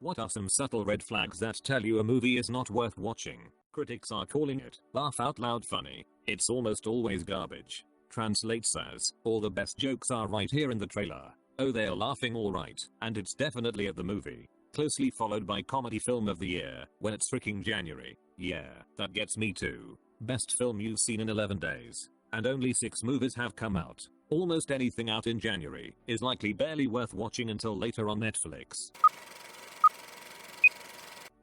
What are some subtle red flags that tell you a movie is not worth watching? Critics are calling it laugh out loud funny. It's almost always garbage. Translates as, all the best jokes are right here in the trailer. Oh, they're laughing alright, and it's definitely at the movie. Closely followed by comedy film of the year, when it's freaking January. Yeah, that gets me too. Best film you've seen in 11 days. And only 6 movies have come out. Almost anything out in January is likely barely worth watching until later on Netflix.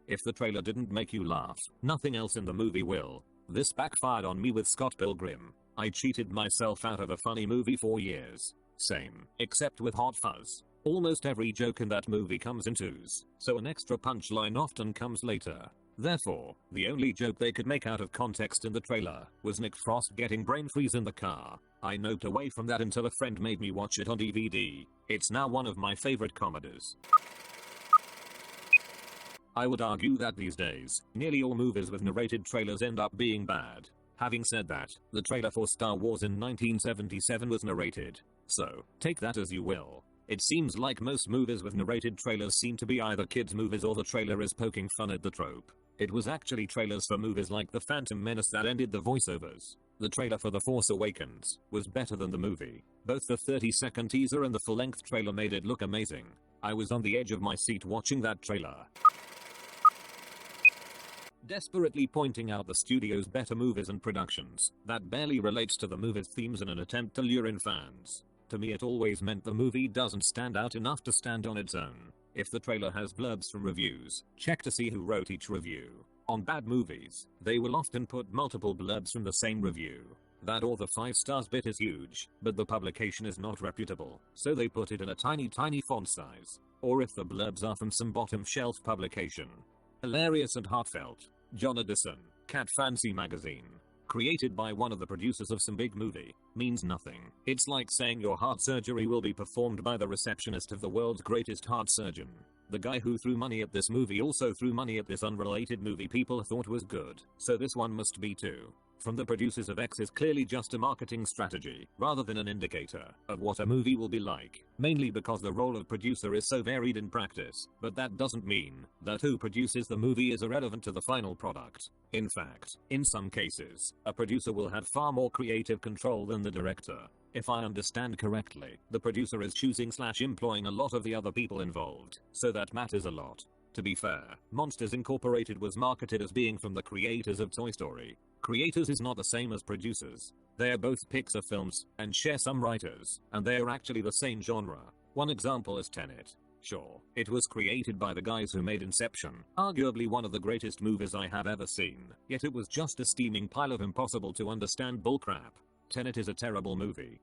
If the trailer didn't make you laugh, nothing else in the movie will. This backfired on me with Scott Pilgrim. I cheated myself out of a funny movie for years. Same, except with Hot Fuzz. Almost every joke in that movie comes in twos, so an extra punchline often comes later. Therefore, the only joke they could make out of context in the trailer was Nick Frost getting brain freeze in the car. I noped away from that until a friend made me watch it on DVD. It's now one of my favorite comedies. I would argue that these days, nearly all movies with narrated trailers end up being bad. Having said that, the trailer for Star Wars in 1977 was narrated. So, take that as you will. It seems like most movies with narrated trailers seem to be either kids' movies or the trailer is poking fun at the trope. It was actually trailers for movies like The Phantom Menace that ended the voiceovers. The trailer for The Force Awakens was better than the movie. Both the 30-second teaser and the full-length trailer made it look amazing. I was on the edge of my seat watching that trailer, desperately pointing out the studio's better movies and productions that barely relates to the movie's themes in an attempt to lure in fans. To me, it always meant the movie doesn't stand out enough to stand on its own. If the trailer has blurbs from reviews, check to see who wrote each review. On bad movies, they will often put multiple blurbs from the same review. That or the 5 stars bit is huge, but the publication is not reputable, so they put it in a tiny font size. Or if the blurbs are from some bottom shelf publication. Hilarious and heartfelt. John Addison, Cat Fancy Magazine. Created by one of the producers of some big movie, means nothing. It's like saying your heart surgery will be performed by the receptionist of the world's greatest heart surgeon. The guy who threw money at this movie also threw money at this unrelated movie people thought was good, so this one must be too. From the producers of X is clearly just a marketing strategy, rather than an indicator of what a movie will be like, mainly because the role of producer is so varied in practice, but that doesn't mean that who produces the movie is irrelevant to the final product. In fact, in some cases, a producer will have far more creative control than the director. If I understand correctly, the producer is choosing/employing a lot of the other people involved, so that matters a lot. To be fair, Monsters Incorporated was marketed as being from the creators of Toy Story. Creators is not the same as producers. They are both Pixar films, and share some writers, and they are actually the same genre. One example is Tenet. Sure, it was created by the guys who made Inception, arguably one of the greatest movies I have ever seen, yet it was just a steaming pile of impossible to understand bullcrap. Tenet is a terrible movie.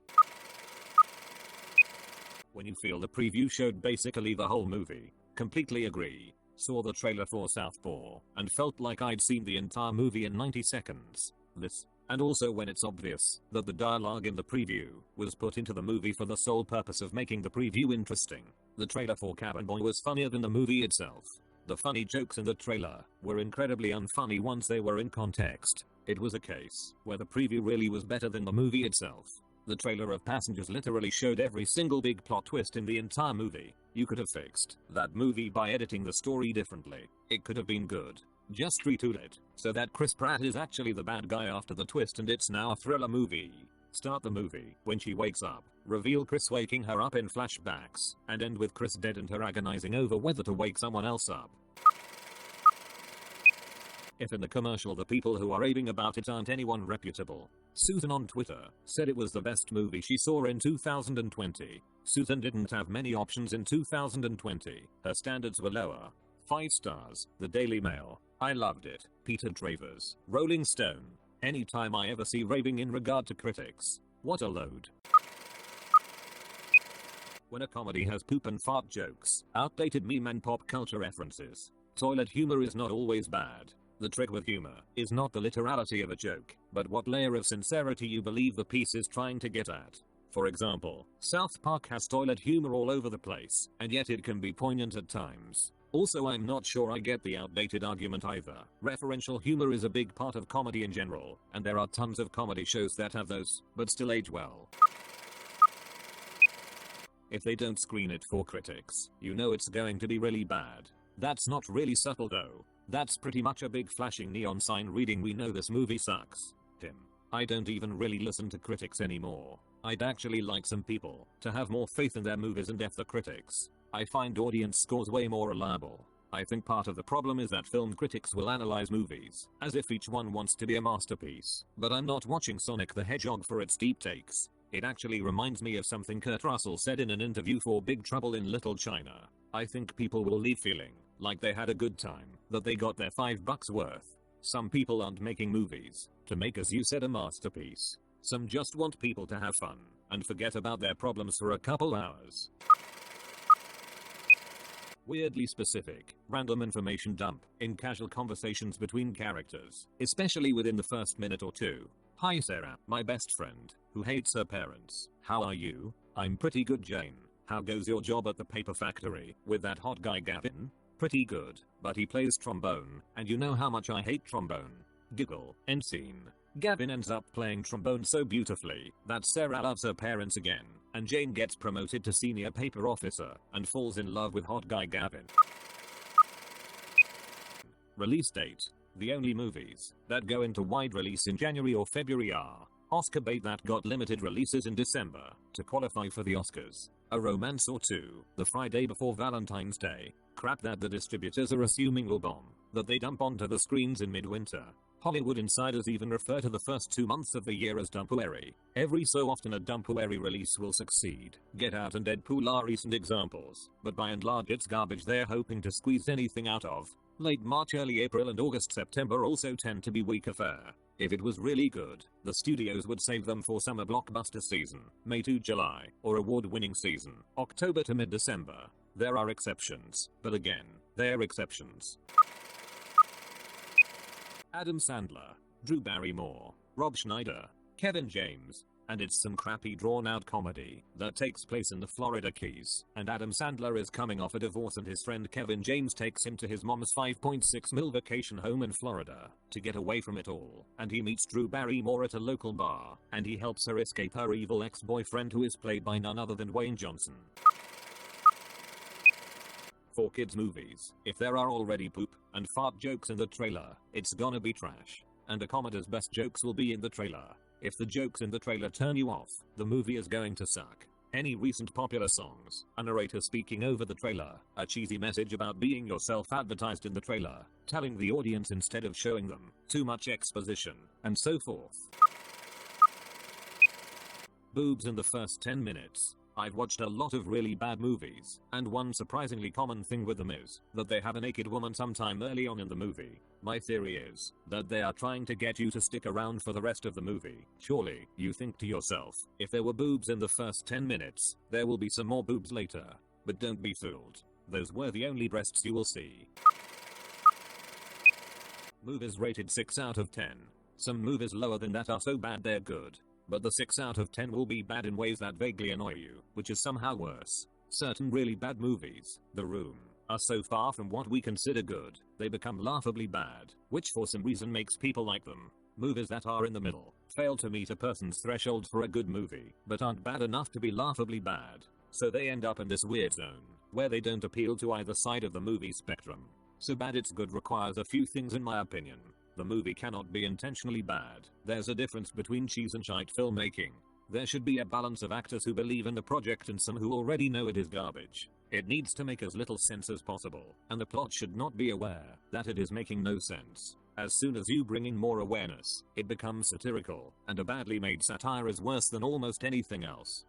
When you feel the preview showed basically the whole movie. Completely agree. Saw the trailer for Southpaw, and felt like I'd seen the entire movie in 90 seconds. This, and also when it's obvious that the dialogue in the preview was put into the movie for the sole purpose of making the preview interesting. The trailer for Cabin Boy was funnier than the movie itself. The funny jokes in the trailer were incredibly unfunny once they were in context. It was a case where the preview really was better than the movie itself. The trailer of Passengers literally showed every single big plot twist in the entire movie. You could have fixed that movie by editing the story differently. It could have been good. Just retool it so that Chris Pratt is actually the bad guy after the twist and it's now a thriller movie. Start the movie when she wakes up, reveal Chris waking her up in flashbacks, and end with Chris dead and her agonizing over whether to wake someone else up. If in the commercial the people who are raving about it aren't anyone reputable. Susan on Twitter said it was the best movie she saw in 2020. Susan didn't have many options in 2020. Her standards were lower. 5 stars. The Daily Mail. I loved it. Peter Travers. Rolling Stone. Anytime I ever see raving in regard to critics. What a load. When a comedy has poop and fart jokes, outdated meme and pop culture references, toilet humor is not always bad. The trick with humor is not the literality of a joke, but what layer of sincerity you believe the piece is trying to get at. For example, South Park has toilet humor all over the place, and yet it can be poignant at times. Also, I'm not sure I get the outdated argument either. Referential humor is a big part of comedy in general, and there are tons of comedy shows that have those, but still age well. If they don't screen it for critics, you know it's going to be really bad. That's not really subtle though. That's pretty much a big flashing neon sign reading "We know this movie sucks." Tim. I don't even really listen to critics anymore. I'd actually like some people to have more faith in their movies and F the critics. I find audience scores way more reliable. I think part of the problem is that film critics will analyze movies as if each one wants to be a masterpiece. But I'm not watching Sonic the Hedgehog for its deep takes. It actually reminds me of something Kurt Russell said in an interview for Big Trouble in Little China. I think people will leave feeling like they had a good time, that they got their $5 worth. Some people aren't making movies to make, as you said, a masterpiece. Some just want people to have fun and forget about their problems for a couple hours. Weirdly specific, random information dump in casual conversations between characters, especially within the first minute or two. Hi Sarah, my best friend, who hates her parents. How are you? I'm pretty good, Jane. How goes your job at the paper factory with that hot guy Gavin? Pretty good, but he plays trombone, and you know how much I hate trombone. Giggle. End scene. Gavin ends up playing trombone so beautifully that Sarah loves her parents again, and Jane gets promoted to senior paper officer and falls in love with hot guy Gavin. Release date. The only movies that go into wide release in January or February are Oscar bait that got limited releases in December to qualify for the Oscars, A Romance or Two, the Friday before Valentine's Day, crap that the distributors are assuming will bomb, that they dump onto the screens in midwinter. Hollywood insiders even refer to the first 2 months of the year as Dumpuary. Every so often a Dumpuary release will succeed. Get Out and Deadpool are recent examples, but by and large it's garbage they're hoping to squeeze anything out of. Late March, early April and August-September also tend to be weaker fare. If it was really good, the studios would save them for summer blockbuster season, May to July, or award-winning season, October to mid-December. There are exceptions, but again, they're exceptions. Adam Sandler, Drew Barrymore, Rob Schneider, Kevin James, and it's some crappy drawn-out comedy that takes place in the Florida Keys, and Adam Sandler is coming off a divorce and his friend Kevin James takes him to his mom's $5.6 million vacation home in Florida to get away from it all, and he meets Drew Barrymore at a local bar, and he helps her escape her evil ex-boyfriend who is played by none other than Dwayne Johnson. For kids movies, if there are already poop and fart jokes in the trailer, it's gonna be trash, and a commoner's best jokes will be in the trailer. If the jokes in the trailer turn you off, the movie is going to suck. Any recent popular songs, a narrator speaking over the trailer, a cheesy message about being yourself advertised in the trailer, telling the audience instead of showing them, too much exposition, and so forth. Boobs in the first 10 minutes. I've watched a lot of really bad movies, and one surprisingly common thing with them is that they have a naked woman sometime early on in the movie. My theory is that they are trying to get you to stick around for the rest of the movie. Surely, you think to yourself, if there were boobs in the first 10 minutes, there will be some more boobs later. But don't be fooled. Those were the only breasts you will see. Movies rated 6 out of 10. Some movies lower than that are so bad they're good. But the 6 out of 10 will be bad in ways that vaguely annoy you, which is somehow worse. Certain really bad movies, The Room, are so far from what we consider good, they become laughably bad, which for some reason makes people like them. Movies that are in the middle fail to meet a person's threshold for a good movie, but aren't bad enough to be laughably bad. So they end up in this weird zone, where they don't appeal to either side of the movie spectrum. So bad it's good requires a few things in my opinion. The movie cannot be intentionally bad. There's a difference between cheese and shite filmmaking. There should be a balance of actors who believe in the project and some who already know it is garbage. It needs to make as little sense as possible, and the plot should not be aware that it is making no sense. As soon as you bring in more awareness, it becomes satirical, and a badly made satire is worse than almost anything else.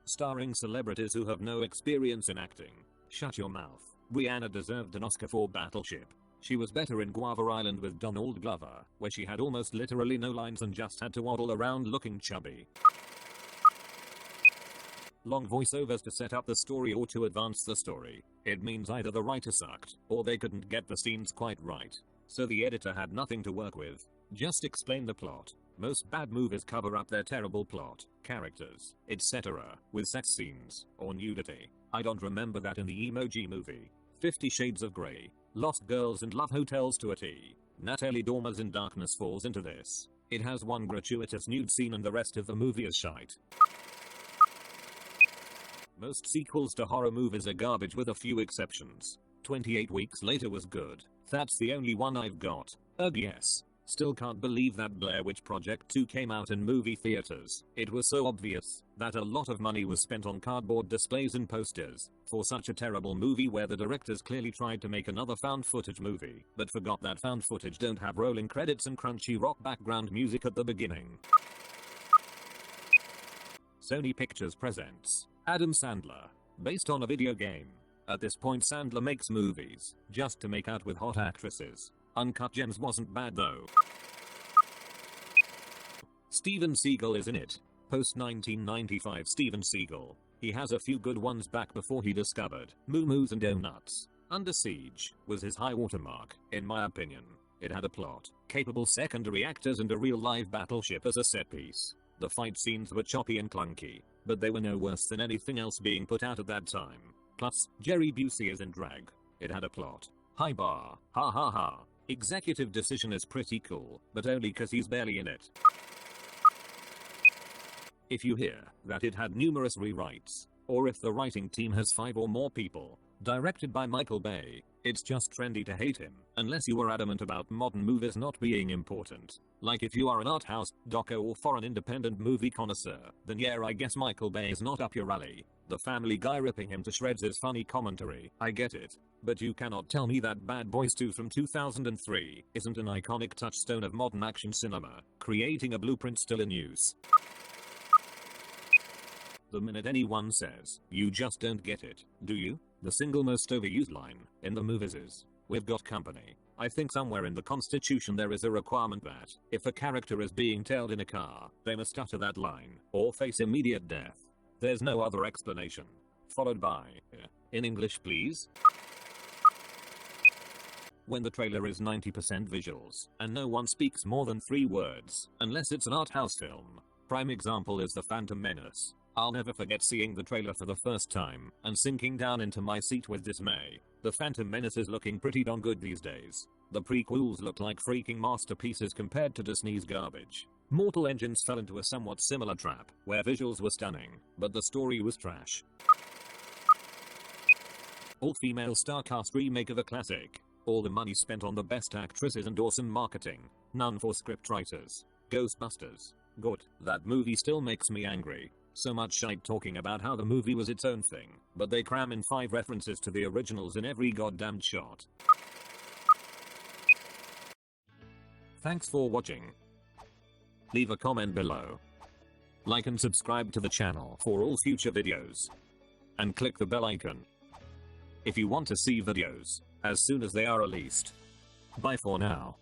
Starring celebrities who have no experience in acting. Shut your mouth. Rihanna deserved an Oscar for Battleship. She was better in Guava Island with Donald Glover, where she had almost literally no lines and just had to waddle around looking chubby. Long voiceovers to set up the story or to advance the story. It means either the writer sucked, or they couldn't get the scenes quite right. So the editor had nothing to work with. Just explain the plot. Most bad movies cover up their terrible plot, characters, etc., with sex scenes, or nudity. I don't remember that in the Emoji Movie. 50 Shades of Grey, Lost Girls and Love Hotels to a T. Natalie Dormer's In Darkness falls into this. It has one gratuitous nude scene and the rest of the movie is shite. Most sequels to horror movies are garbage with a few exceptions. 28 Weeks Later was good. That's the only one I've got. Ugh yes. Still can't believe that Blair Witch Project 2 came out in movie theaters. It was so obvious that a lot of money was spent on cardboard displays and posters for such a terrible movie where the directors clearly tried to make another found footage movie, but forgot that found footage don't have rolling credits and crunchy rock background music at the beginning. Sony Pictures presents Adam Sandler, based on a video game. At this point Sandler makes movies just to make out with hot actresses. Uncut Gems wasn't bad though. Steven Seagal is in it. Post 1995 Steven Seagal. He has a few good ones back before he discovered Moo-Moos and Donuts. Under Siege was his high watermark, in my opinion. It had a plot, capable secondary actors and a real live battleship as a set piece. The fight scenes were choppy and clunky, but they were no worse than anything else being put out at that time. Plus, Jerry Busey is in drag. It had a plot. High bar. Ha ha ha. Executive Decision is pretty cool, but only cause he's barely in it. If you hear that it had numerous rewrites, or if the writing team has 5 or more people, directed by Michael Bay, it's just trendy to hate him, unless you are adamant about modern movies not being important. Like if you are an art house, doco or foreign independent movie connoisseur, then yeah I guess Michael Bay is not up your alley. The Family Guy ripping him to shreds is funny commentary, I get it. But you cannot tell me that Bad Boys 2 from 2003 isn't an iconic touchstone of modern action cinema, creating a blueprint still in use. The minute anyone says, you just don't get it, do you? The single most overused line in the movies is, we've got company. I think somewhere in the Constitution there is a requirement that, if a character is being tailed in a car, they must utter that line, or face immediate death. There's no other explanation. Followed by, in English please? When the trailer is 90% visuals, and no one speaks more than 3 words, unless it's an art house film. Prime example is The Phantom Menace. I'll never forget seeing the trailer for the first time, and sinking down into my seat with dismay. The Phantom Menace is looking pretty darn good these days. The prequels look like freaking masterpieces compared to Disney's garbage. Mortal Engines fell into a somewhat similar trap, where visuals were stunning, but the story was trash. All-female star cast remake of a classic. All the money spent on the best actresses and awesome marketing. None for scriptwriters. Ghostbusters. Good. That movie still makes me angry. So much shite talking about how the movie was its own thing, but they cram in 5 references to the originals in every goddamn shot. Thanks for watching. Leave a comment below. Like and subscribe to the channel for all future videos. And click the bell icon if you want to see videos as soon as they are released. Bye for now.